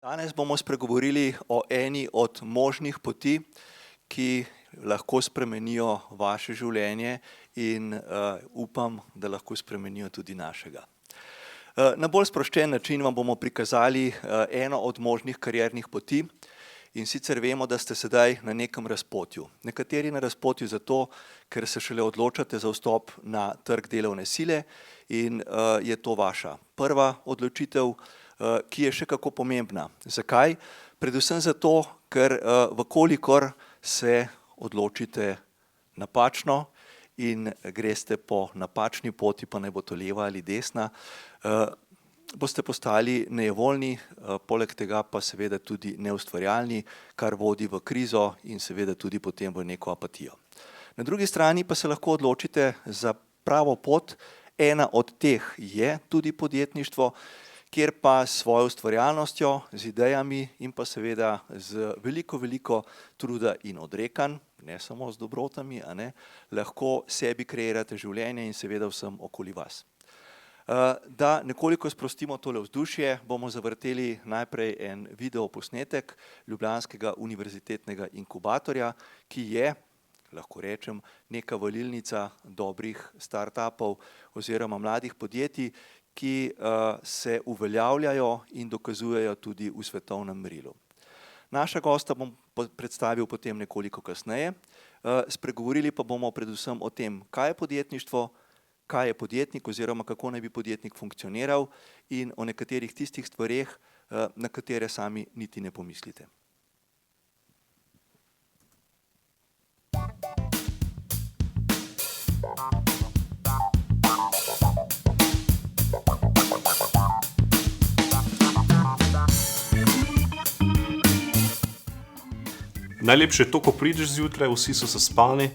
Danes bomo spregovorili o eni od možnih poti, ki lahko spremenijo vaše življenje in upam, da lahko spremenijo tudi našega. Na bolj sproščen način vam bomo prikazali eno od možnih kariernih poti, in sicer vemo, da ste sedaj na nekem razpotju. Nekateri na razpotju zato, ker se šele odločate za vstop na trg delovne sile in je to vaša prva odločitev, ki je še kako pomembna. Zakaj? Predvsem zato, ker vkolikor se odločite napačno in greste po napačni poti, pa naj bo to leva ali desna, boste postali nejevoljni, poleg tega pa seveda tudi neustvarjalni, kar vodi v krizo in seveda tudi potem v neko apatijo. Na drugi strani pa se lahko odločite za pravo pot, ena od teh je tudi podjetništvo, kjer pa s svojo ustvarjalnostjo, z idejami in pa seveda z veliko truda in odrekanj, ne samo z dobrotami, lahko sebi kreirate življenje in seveda vsem okoli vas. Da nekoliko sprostimo tole vzdušje, bomo zavrteli najprej en videoposnetek Ljubljanskega univerzitetnega inkubatorja, ki je, lahko rečem, neka valilnica dobrih startupov oziroma mladih podjetij, ki se uveljavljajo in dokazujejo tudi v svetovnem merilu. Naša gosta bom predstavil potem nekoliko kasneje, spregovorili pa bomo predvsem o tem, kaj je podjetništvo, kaj je podjetnik oziroma kako naj bi podjetnik funkcioniral in o nekaterih tistih stvareh, na katere sami niti ne pomislite. Najlepše je to, ko prideš zjutraj, vsi so zaspani,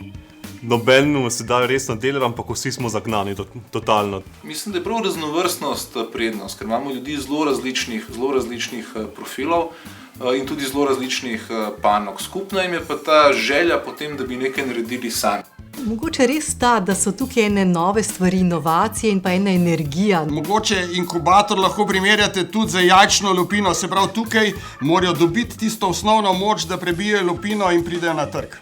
nobenemu se da resno delati, ampak vsi smo zagnani totalno. Mislim, da je prav raznovrstnost prednost, ker imamo ljudi zelo različnih profilov in tudi zelo različnih panog. Skupna jim je pa ta želja potem, da bi nekaj naredili sami. Mogoče res ta, da so tukaj ene nove stvari, inovacije in pa ena energija. Mogoče inkubator lahko primerjate tudi z jajčno lupino, se pravi tukaj morajo dobiti tisto osnovno moč, da prebijejo lupino in pridejo na trg.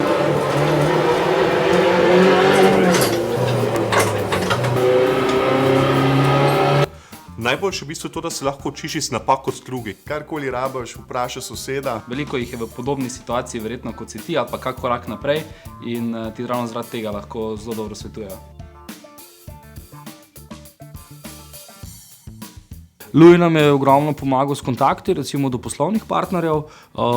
Najboljše v bistvu je to, da se lahko učiš iz napak kot drugi. Karkoli rabiš, vprašaj soseda. Veliko jih je v podobni situaciji, verjetno kot si ti, ali pa kak korak naprej in ti ravno zaradi tega lahko zelo dobro svetujejo. Luj nam je ogromno pomagal s kontakti, recimo do poslovnih partnerjev,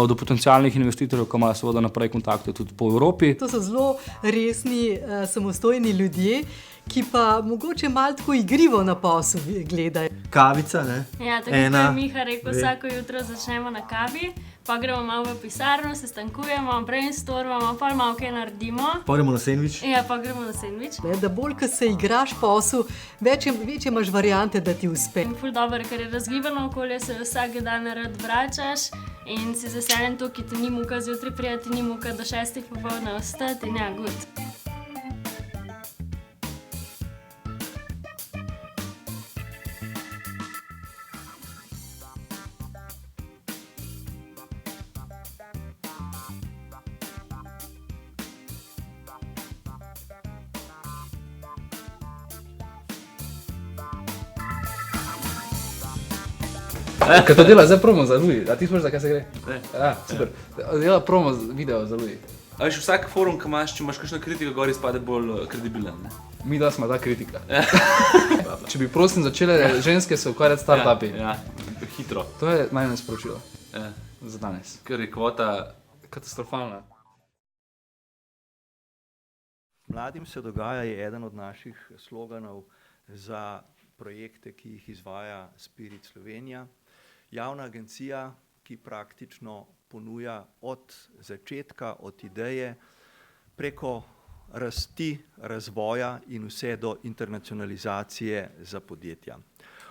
do potencialnih investitorjev, ki imajo seveda naprej kontakte tudi po Evropi. To so zelo resni, samostojni ljudje, ki pa mogoče malo tako igrivo na posel gledajo. Kavica, ne? Ja, tako kot je Miha rekel, vsako jutro začnemo na kavi, pa gremo malo v pisarno, se stankujemo, brainstormamo, pa malo kaj naredimo. Pa gremo na sendvič. Ja, pa gremo na sendvič. Da bolj, ko se igraš posel, večje imaš variante, da ti uspe. Ful dobro, ker je razgibano okolje, se vsak dan rad vračaš in si zaseden to, ki ti ni muka zjutraj prijeti, ni muka do 6 popoldne ostati in ja, good. Kaj to dela zdaj promo za Luj? A ti spomniš, za kaj se gre? Ne. Ja, super. Dela promo video za Luj. A veš, vsak forum, ki imaš, če imaš kakšno kritiko gor, izpade bolj kredibilen, ne? Mi da smo ta kritika. Če bi prosim začele ženske se ukvarjati s startupi. Ja, hitro. To je najmanj sporočilo za danes. Ker je kvota katastrofalna. Mladim se dogaja je eden od naših sloganov za projekte, ki jih izvaja Spirit Slovenija. Javna agencija, ki praktično ponuja od začetka, od ideje, preko rasti, razvoja in vse do internacionalizacije za podjetja.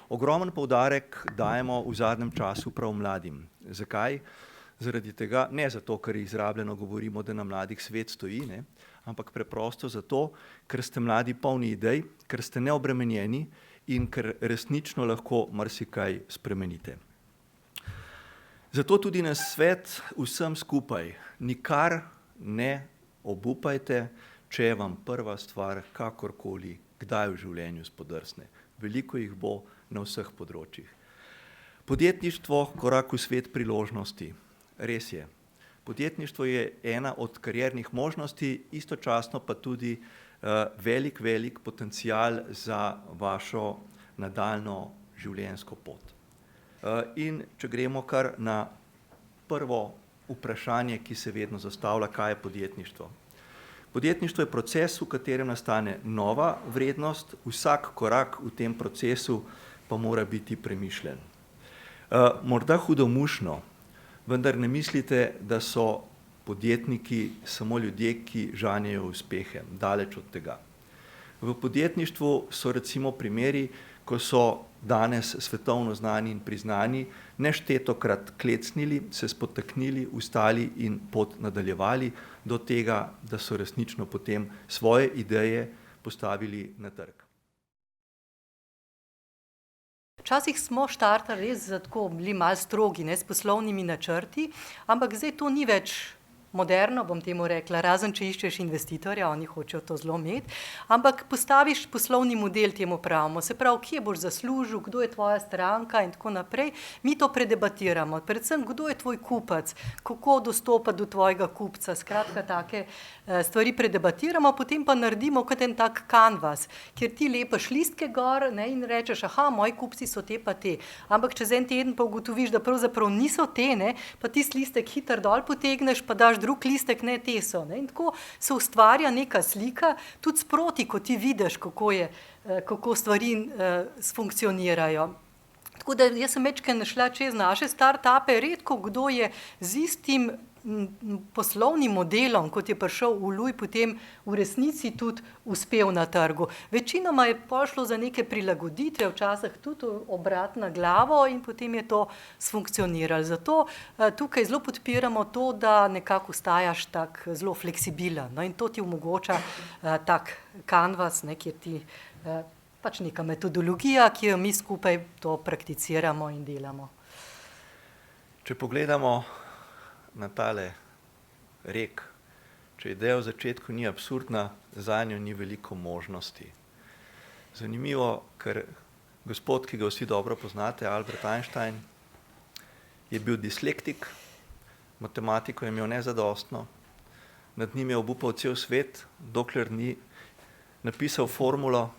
Ogromen poudarek dajemo v zadnjem času prav mladim. Zakaj? Zaradi tega, ne zato, ker izrabljeno govorimo, da na mladih svet stoji, ne? Ampak preprosto zato, ker ste mladi polni idej, ker ste neobremenjeni in ker resnično lahko marsikaj spremenite. Zato tudi nasvet vsem skupaj, nikar ne obupajte, če vam prva stvar kakorkoli kdaj v življenju spodrsne. Veliko jih bo na vseh področjih. Podjetništvo, korak v svet priložnosti. Res je. Podjetništvo je ena od kariernih možnosti, istočasno pa tudi velik potencial za vašo nadaljnjo življenjsko pot. In če gremo kar na prvo vprašanje, ki se vedno zastavlja, kaj je podjetništvo. Podjetništvo je proces, v katerem nastane nova vrednost, vsak korak v tem procesu pa mora biti premišljen. Morda hudomušno, vendar ne mislite, da so podjetniki samo ljudje, ki žanjejo uspehe, daleč od tega. V podjetništvu so recimo primeri, ko so danes svetovno znani in priznani, neštetokrat klecnili, se spotaknili, vstali in pot nadaljevali do tega, da so resnično potem svoje ideje postavili na trg. Včasih smo štartali res tako, bili malo strogi, s poslovnimi načrti, ampak zdaj to ni več moderno, bom temu rekla, razen če iščeš investitorja, oni hočejo to zelo imeti, ampak postaviš poslovni model, temu pravimo, se pravi, kje boš zaslužil, kdo je tvoja stranka in tako naprej. Mi to predebatiramo, predvsem kdo je tvoj kupec, kako dostopati do tvojega kupca, skratka take stvari predebatiramo, potem pa naredimo kot en tak kanvas, kjer ti lepaš listke gor in rečeš, aha, moji kupci so te pa te, ampak čez en teden pa ugotoviš, da pravzaprav niso te, pa tisti listek hitro dol potegneš, pa daš drug listek, ne, te so. In tako se ustvarja neka slika, tudi sproti, ko ti vidiš, kako stvari funkcionirajo. Tako da jaz sem večkrat šla čez naše startupe, redko kdo je z istim poslovnim modelom, kot je prišel v luj, potem v resnici tudi uspel na trgu. Večinoma je pošlo za neke prilagoditve, včasih tudi obrat na glavo in potem je to sfunkcioniralo. Zato tukaj zelo podpiramo to, da nekako ostajaš tak zelo fleksibilen. In to ti omogoča tak kanvas, kjer ti pač neka metodologija, ki jo mi skupaj to prakticiramo in delamo. Če pogledamo na tale rek, če ideja v začetku ni absurdna, zanjo ni veliko možnosti. Zanimivo, ker gospod, ki ga vsi dobro poznate, Albert Einstein, je bil dislektik, matematiko je imel nezadostno, nad njim je obupal cel svet, dokler ni napisal formulo,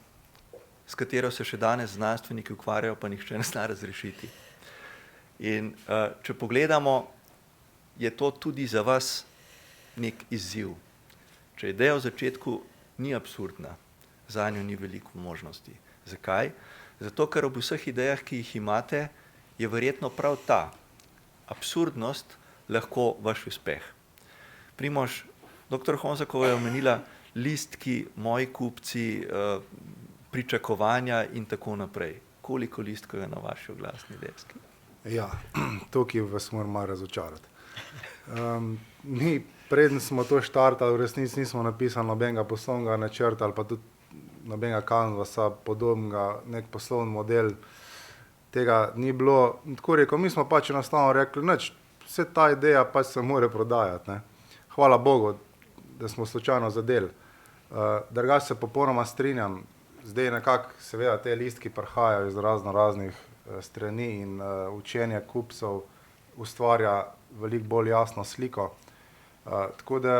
s katero se še danes znanstveniki ukvarjajo, pa nihče ne zna razrešiti. In če pogledamo, je to tudi za vas nek izziv. Če ideja v začetku ni absurdna, zanjo ni veliko možnosti. Zakaj? Zato, ker ob vseh idejah, ki jih imate, je verjetno prav ta absurdnost lahko vaš uspeh. Primož, dr. Honzakova je omenila listki, moji kupci, pričakovanja in tako naprej. Koliko listkov je na vaši oglasni deski? Ja, tukaj vas moram malo razočarati. Mi, preden smo to štartali, v resnici nismo napisali nobenega poslovnega načrta ali pa tudi nobenega kanvasa, podobnega, nek poslovni model, tega ni bilo. Tako rekel, mi smo pač enostavno rekli, vse ta ideja pač se mora prodajati. Hvala Bogu, da smo slučajno zadeli. Drugače se popolnoma strinjam, zdaj nekako seveda te listki prihajajo iz raznih strani in učenje kupcev ustvarja veliko bolj jasno sliko. Tako da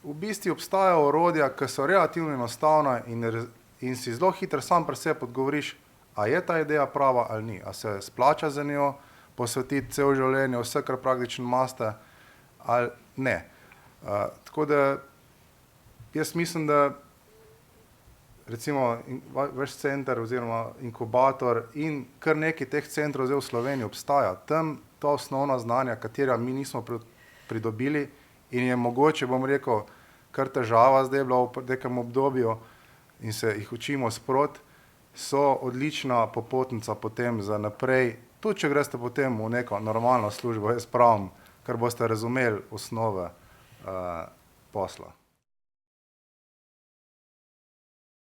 v bistvu obstajajo orodja, ki so relativno enostavna in si zelo hitro sam pri sebi odgovoriš, a je ta ideja prava ali ni, a se splača za njo posvetiti cel življenje, vse, kar praktično imate, ali ne. Tako da jaz mislim, da recimo vaš center oziroma inkubator in kar nekaj teh centrov zdaj v Sloveniji obstaja. Tam to osnovna znanja, katera mi nismo pridobili in je mogoče, bom rekel, kar težava zdaj bila v nekem obdobju in se jih učimo sproti, so odlična popotnica potem za naprej, tudi če greste potem v neko normalno službo, jaz pravim, ker boste razumeli osnove posla.